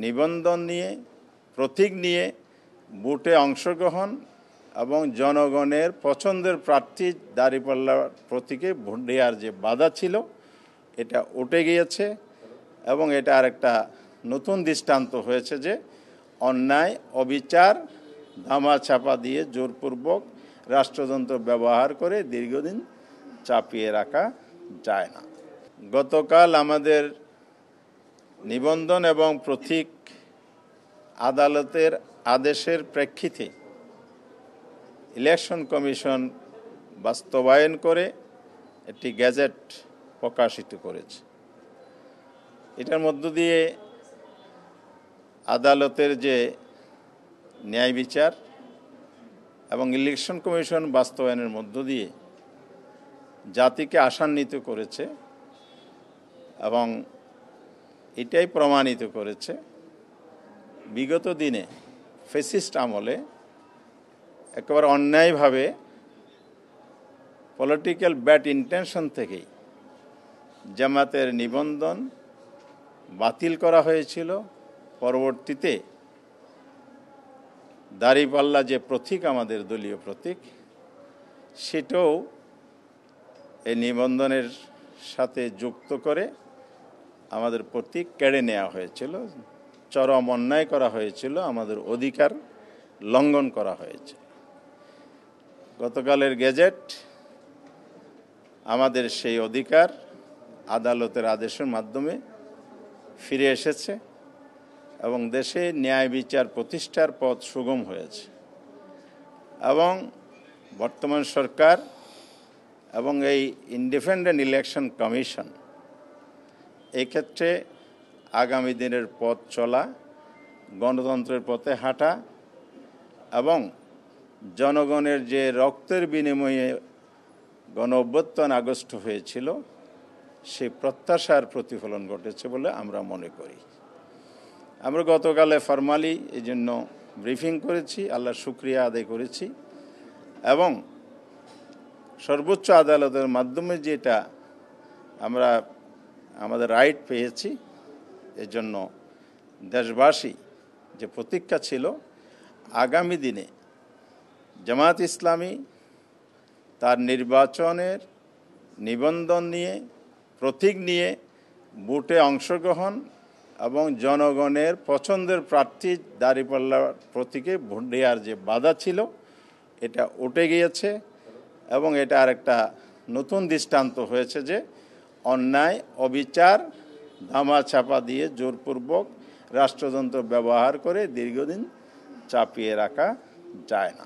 নিবন্ধন নিয়ে, প্রতীক নিয়ে ভোটে অংশগ্রহণ এবং জনগণের পছন্দের প্রার্থী দাঁড়িপাল্লার প্রতীকে ভোট দেওয়ার যে বাধা ছিল এটা উঠে গিয়েছে এবং এটা আরেকটা নতুন দৃষ্টান্ত হয়েছে যে অন্যায়, অবিচার, ধামাচাপা দিয়ে জোরপূর্বক রাষ্ট্রযন্ত্র ব্যবহার করে দীর্ঘদিন চাপিয়ে রাখা যায় না। গতকাল আমাদের নিবন্ধন এবং প্রতীক আদালতের আদেশের প্রেক্ষিতে ইলেকশন কমিশন বাস্তবায়ন করে একটি গ্যাজেট প্রকাশিত করেছে। এটার মধ্য দিয়ে আদালতের যে ন্যায় বিচার এবং ইলেকশন কমিশন বাস্তবায়নের মধ্য দিয়ে জাতিকে আশান্বিত করেছে এবং এটাই প্রমাণিত করেছে বিগত দিনে ফ্যাসিস্ট আমলে একেবারে অন্যায়ভাবে পলিটিক্যাল ব্যাড ইন্টেনশন থেকেই জামাতের নিবন্ধন বাতিল করা হয়েছিল। পরবর্তীতে দাঁড়িপাল্লা যে প্রতীক, আমাদের দলীয় প্রতীক, সেটাও এই নিবন্ধনের সাথে যুক্ত করে আমাদের প্রতীক কেড়ে নেওয়া হয়েছিল। চরম অন্যায় করা হয়েছিল, আমাদের অধিকার লঙ্ঘন করা হয়েছিল। গতকালের গেজেট আমাদের সেই অধিকার আদালতের আদেশের মাধ্যমে ফিরে এসেছে এবং দেশে ন্যায় বিচার প্রতিষ্ঠার পথ সুগম হয়েছে এবং বর্তমান সরকার এবং এই ইন্ডিপেন্ডেন্ট ইলেকশন কমিশন এই ক্ষেত্রে আগামী দিনের পথ চলা, গণতন্ত্রের পথে হাঁটা এবং জনগণের যে রক্তের বিনিময়ে গণ অভ্যুত্থান আগস্ট হয়েছিল সেই প্রত্যাশার প্রতিফলন ঘটেছে বলে আমরা মনে করি। আমরা গতকালে ফরমালি এই জন্য ব্রিফিং করেছি, আল্লাহর শুকরিয়া আদায় করেছি এবং সর্বোচ্চ আদালতের মাধ্যমে যেটা আমরা আমাদের রাইট পেয়েছি, এজন্য দেশবাসী যে প্রতীক্ষা ছিল আগামী দিনে জামাত ইসলামী তার নির্বাচনের নিবন্ধন নিয়ে, প্রতীক নিয়ে ভোটে অংশগ্রহণ এবং জনগণের পছন্দের প্রার্থী দাঁড়িপাল্লার প্রতীকে ভোট দেওয়ার যে বাধা ছিল এটা উঠে গিয়েছে এবং এটা আরেকটা নতুন দৃষ্টান্ত হয়েছে যে অন্যায়, অবিচার, ধামাচাপা দিয়ে জোরপূর্বক রাষ্ট্রযন্ত্র ব্যবহার করে দীর্ঘদিন চাপিয়ে রাখা যায় না।